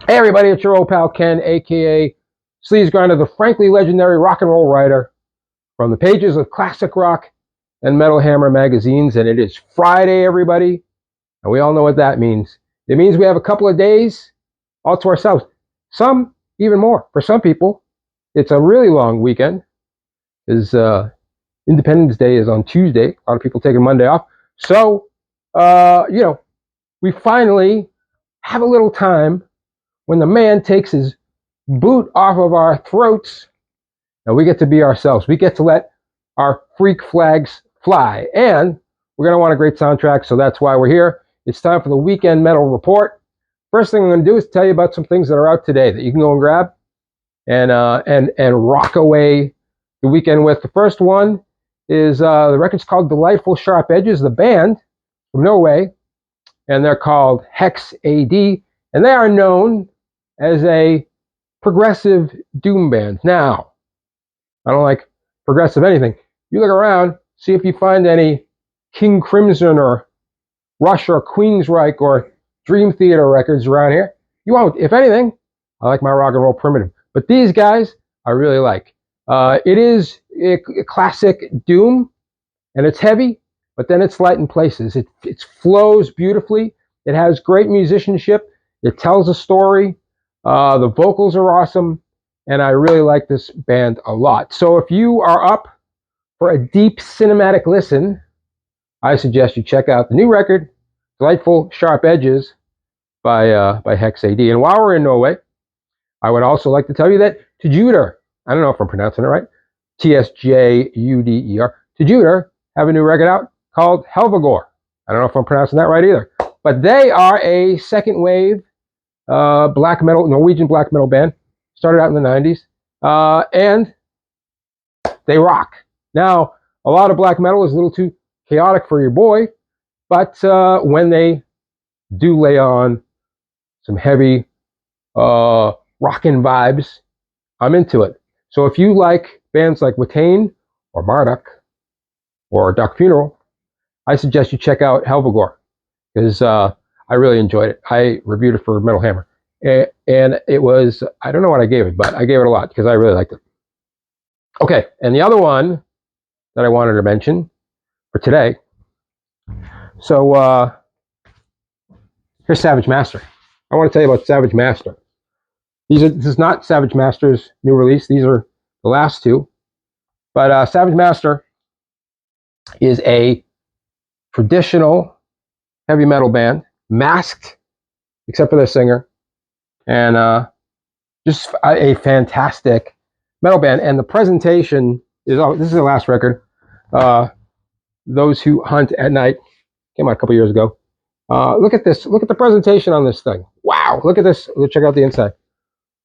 Hey everybody, it's your old pal Ken, aka Sleaze Grinder, the frankly legendary rock and roll writer from the pages of classic rock and Metal Hammer magazines. And it is Friday, everybody, and we all know what that means. It means we have a couple of days all to ourselves. Some even more. For some people, it's a really long weekend. Is Independence Day is on Tuesday. A lot of people taking Monday off. So, we finally have a little time when the man takes his boot off of our throats and we get to be ourselves. We get to let our freak flags fly. And we're going to want a great soundtrack, so that's why we're here. It's time for the Weekend Metal Report. First thing I'm going to do is tell you about some things that are out today that you can go and grab and rock away the weekend with. The first one is the record's called Delightful Sharp Edges, the band from Norway, and they're called Hex AD, and they are known as a progressive doom band. Now, I don't like progressive anything. You look around, see if you find any King Crimson or Rush or Queensryche or Dream Theater records around here. You won't. If anything, I like my rock and roll primitive. But these guys, I really like. It is a classic doom, and it's heavy, but then it's light in places. It flows beautifully. It has great musicianship. It tells a story. The vocals are awesome, and I really like this band a lot. So if you are up for a deep cinematic listen, I suggest you check out the new record, Delightful Sharp Edges by Hex AD. And while we're in Norway, I would also like to tell you that Tjuder, I don't know if I'm pronouncing it right, Tsjuder, Tjuder have a new record out called Helvegor. I don't know if I'm pronouncing that right either. But they are a second wave black metal, Norwegian black metal band. Started out in the 90s. And they rock. Now, a lot of black metal is a little too chaotic for your boy, but when they do lay on some heavy rockin' vibes, I'm into it. So if you like bands like Watain or Marduk or Dark Funeral, I suggest you check out Helvegor, because I really enjoyed it. I reviewed it for Metal Hammer. And it was, I don't know what I gave it, but I gave it a lot because I really liked it. Okay, and the other one that I wanted to mention for today. So here's Savage Master. I want to tell you about Savage Master. This is not Savage Master's new release. These are the last two. But Savage Master is a traditional heavy metal band, masked, except for their singer, and just a fantastic metal band. And the presentation is, this is the last record, Those Who Hunt at Night, came out a couple years ago. Look at this. Look at the presentation on this thing. Wow. Look at this. Let's check out the inside.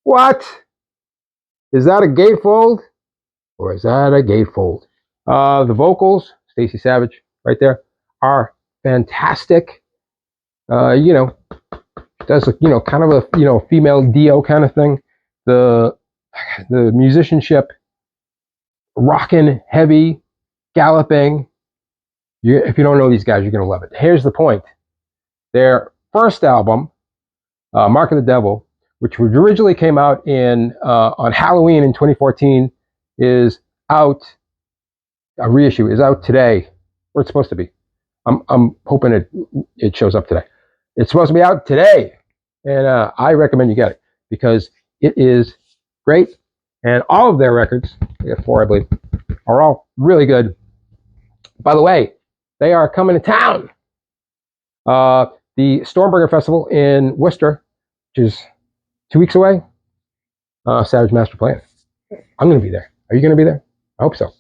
What? Is that a gatefold? Or is that a gatefold? The vocals, Stacy Savage, right there, are fantastic. Does kind of a female Dio kind of thing. The musicianship, rockin', heavy, galloping. If you don't know these guys, you're gonna love it. Here's the point: their first album, Mark of the Devil, which originally came out on Halloween in 2014, is out. A reissue is out today, where it's supposed to be. I'm hoping it shows up today. It's supposed to be out today, and I recommend you get it because it is great. And all of their records, they have 4, I believe, are all really good. By the way, they are coming to town. The Stormbringer Festival in Worcester, which is 2 weeks away. Savage Master playing. I'm going to be there. Are you going to be there? I hope so.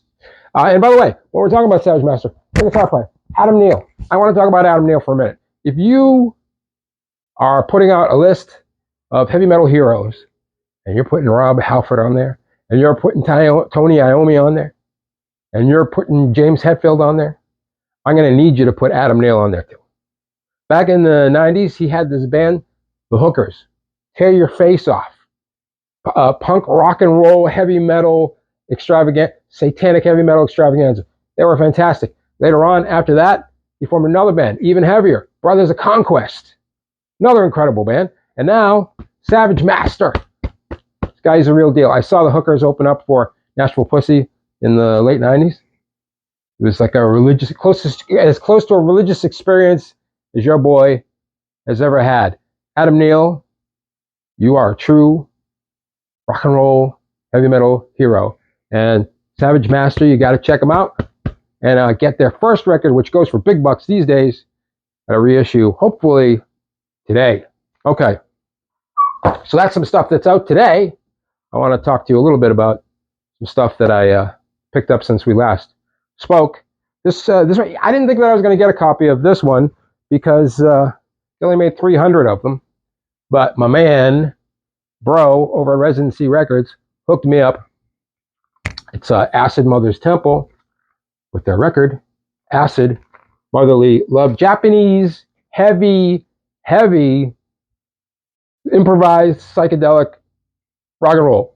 And by the way, when we're talking about Savage Master, the guitar player, Adam Neal. I want to talk about Adam Neal for a minute. If you are putting out a list of heavy metal heroes, and you're putting Rob Halford on there, and you're putting Tony Iommi on there, and you're putting James Hetfield on there, I'm going to need you to put Adam Neal on there too. Back in the 90s, he had this band, The Hookers. Tear your face off. Punk, rock and roll, heavy metal extravaganza, satanic heavy metal extravaganza. They were fantastic. Later on, after that, he formed another band, even heavier, Brothers of Conquest. Another incredible band. And now, Savage Master. This guy's a real deal. I saw the Hookers open up for Nashville Pussy in the late 90s. It was like a religious, as close to a religious experience as your boy has ever had. Adam Neal, you are a true rock and roll heavy metal hero. And Savage Master, you got to check them out and get their first record, which goes for big bucks these days, at a reissue, hopefully today. Okay, so that's some stuff that's out today. I want to talk to you a little bit about some stuff that I picked up since we last spoke. This one, I didn't think that I was going to get a copy of this one because they only made 300 of them. But my man, Bro, over at Residency Records, hooked me up. It's Acid Mother's Temple with their record, Acid Motherly Love. Japanese, heavy, improvised, psychedelic rock and roll.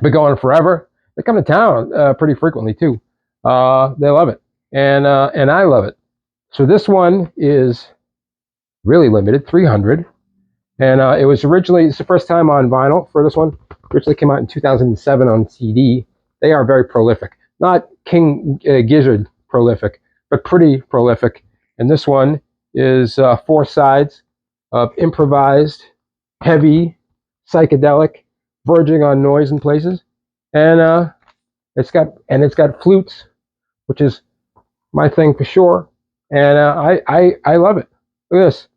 Been going forever. They come to town pretty frequently too. They love it, and I love it. So this one is really limited, 300, and it was originally, it's the first time on vinyl for this one. Originally came out in 2007 on CD. They are very prolific, not King Gizzard prolific, but pretty prolific. And this one is 4 sides of improvised, heavy, psychedelic, verging on noise in places, and it's got flutes, which is my thing for sure, and I love it. Look at this,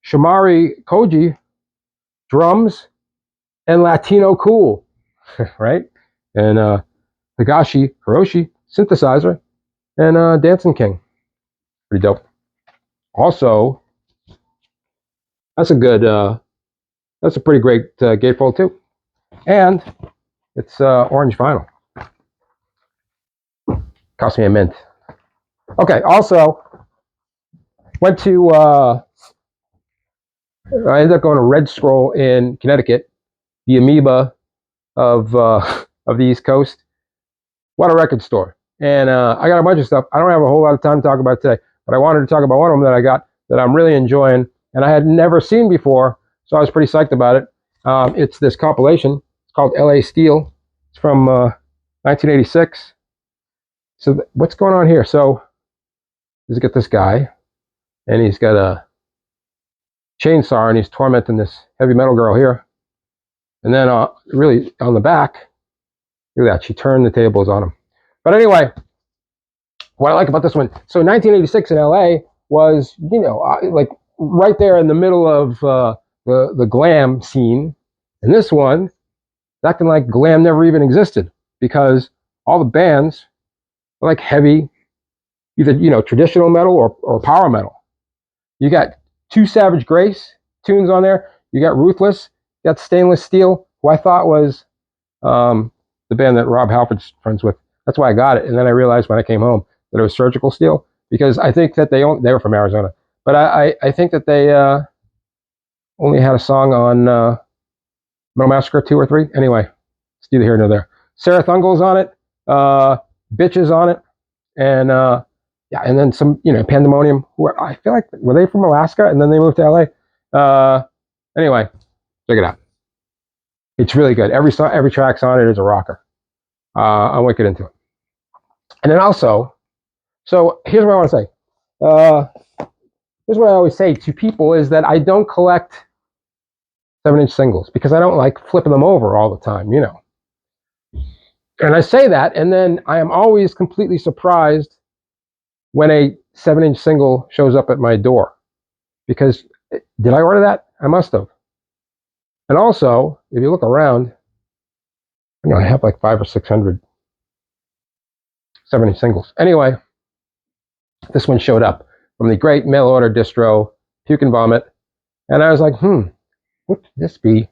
Shamari Koji, drums and Latino cool, right? And Higashi Hiroshi, synthesizer, and Dancing King, pretty dope. Also, that's a pretty great gatefold too, and it's orange vinyl. Cost me a mint. Okay, also went to I ended up going to Red Scroll in Connecticut, the amoeba of the East Coast. What a record store. And I got a bunch of stuff. I don't have a whole lot of time to talk about today, but I wanted to talk about one of them that I got that I'm really enjoying and I had never seen before, so I was pretty psyched about it. It's this compilation. It's called LA Steel. It's from 1986. So what's going on here? So let's get this guy, and he's got a chainsaw, and he's tormenting this heavy metal girl here. And then really on the back, look at that, she turned the tables on him. But anyway, what I like about this one, so 1986 in LA was, like right there in the middle of the glam scene. And this one, acting like glam never even existed, because all the bands are like heavy, either traditional metal or power metal. You got 2 Savage Grace tunes on there. You got Ruthless. You got Stainless Steel, who I thought was the band that Rob Halford's friends with. That's why I got it. And then I realized when I came home that it was Surgical Steel, because I think that they were from Arizona, but I think that they only had a song on Metal Massacre 2 or 3. Anyway, it's neither here nor there. Sarah Thungel's on it. Bitches on it, and yeah, and then some, Pandemonium. Who I feel like, were they from Alaska and then they moved to LA? Anyway, check it out. It's really good. Every track's on it is a rocker. I'm wicked into it. And then also, so here's what I want to say. Here's what I always say to people is that I don't collect 7-inch singles because I don't like flipping them over all the time, And I say that, and then I am always completely surprised when a 7-inch single shows up at my door. Because, did I order that? I must have. And also, if you look around, I have like 500 or 600 7-inch singles. Anyway, this one showed up from the great mail order distro, Puke and Vomit. And I was like, what could this be?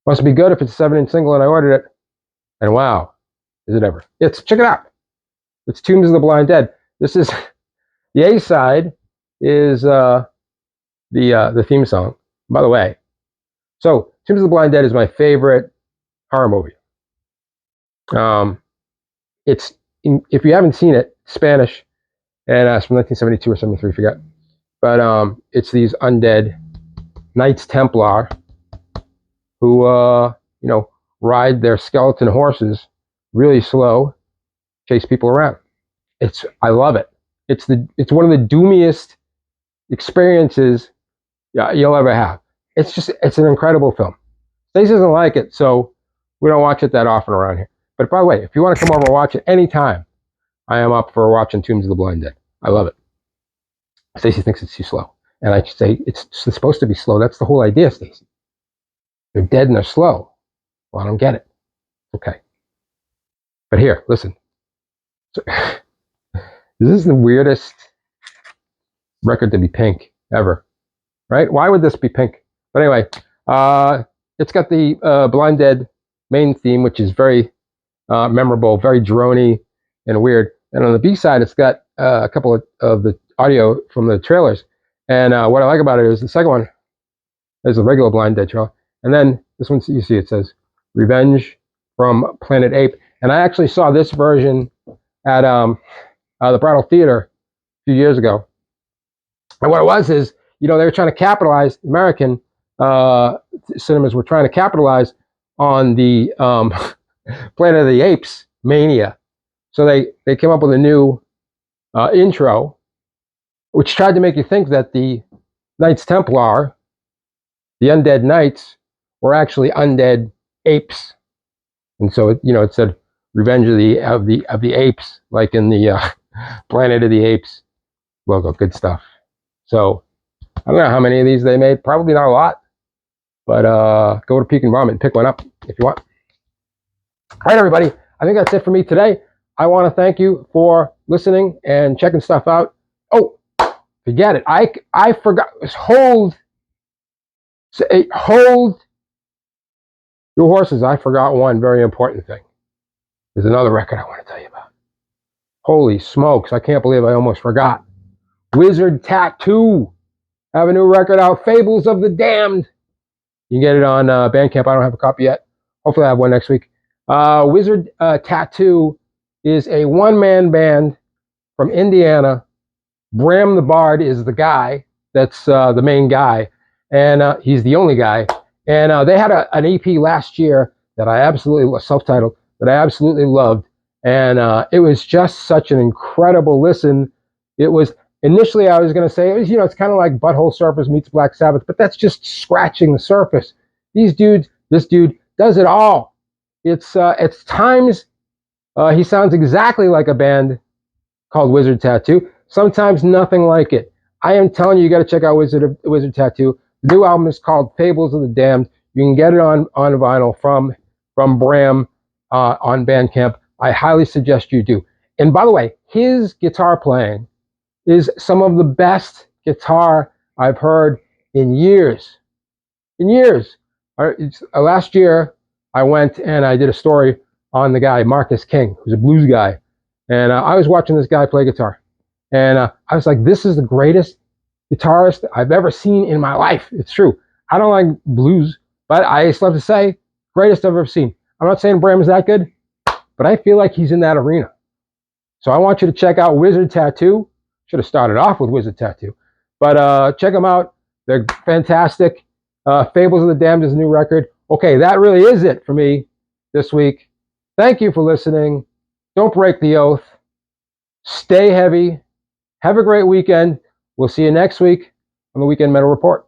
Must be good if it's a 7-inch single, and I ordered it. And wow, is it ever. Check it out. It's Tombs of the Blind Dead. This is, the A side is the theme song, by the way. So, Tombs of the Blind Dead is my favorite horror movie. If you haven't seen it, Spanish, and it's from 1972 or 73, forget. But it's these undead Knights Templar who, you know, ride their skeleton horses really slow, chase people around. I love it. It's one of the doomiest experiences you'll ever have. It's an incredible film. Stacey doesn't like it, so we don't watch it that often around here. But by the way, if you want to come over and watch it anytime, I am up for watching Tombs of the Blind Dead. I love it. Stacey thinks it's too slow. And I say, it's supposed to be slow. That's the whole idea, Stacey. They're dead and they're slow. Well, I don't get it. Okay. But here, listen. So, this is the weirdest record to be pink ever. Right? Why would this be pink? But anyway, it's got the Blind Dead main theme, which is very memorable, very droney and weird. And on the B side, it's got a couple of the audio from the trailers. And what I like about it is the second one is a regular Blind Dead trailer. And then this one, you see, it says Revenge from Planet Ape. And I actually saw this version at the Brattle Theater a few years ago. And what it was is, you know, they were trying to capitalize, American cinemas were trying to capitalize on the Planet of the Apes mania. So they came up with a new intro, which tried to make you think that the Knights Templar, the undead knights, were actually undead apes. And so, you know, it said Revenge of the Apes, like in the Planet of the Apes logo. Good stuff. So I don't know how many of these they made. Probably not a lot. But go to Peak and Vomit and pick one up if you want. All right, everybody. I think that's it for me today. I want to thank you for listening and checking stuff out. Oh, forget it. I forgot. Hold your horses. I forgot one very important thing. There's another record I want to tell you about. Holy smokes. I can't believe I almost forgot. Wizard Tattoo have a new record out, Fables of the Damned. You can get it on Bandcamp. I don't have a copy yet. Hopefully I have one next week. Wizard Tattoo is a one-man band from Indiana. Bram the Bard is the guy. That's the main guy. And he's the only guy. And they had an EP last year that I absolutely, self-titled, that I absolutely loved. And it was just such an incredible listen. It was, initially I was going to say, it was, you know, it's kind of like Butthole Surfers meets Black Sabbath, but that's just scratching the surface. This dude does it all. It's times, he sounds exactly like a band called Wizard Tattoo. Sometimes nothing like it. I am telling you, you got to check out Wizard Tattoo. The new album is called Fables of the Damned. You can get it on vinyl from Bram on Bandcamp. I highly suggest you do. And by the way, his guitar playing is some of the best guitar I've heard in years. In years. Last year, I went and I did a story on the guy, Marcus King, who's a blues guy. And I was watching this guy play guitar. And I was like, this is the greatest guitarist I've ever seen in my life. It's true. I don't like blues, but I still have to say, greatest I've ever seen. I'm not saying Bram is that good, but I feel like he's in that arena. So I want you to check out Wizard Tattoo. Should have started off with Wizard Tattoo. But check them out. They're fantastic. Fables of the Damned is a new record. Okay, that really is it for me this week. Thank you for listening. Don't break the oath. Stay heavy. Have a great weekend. We'll see you next week on the Weekend Metal Report.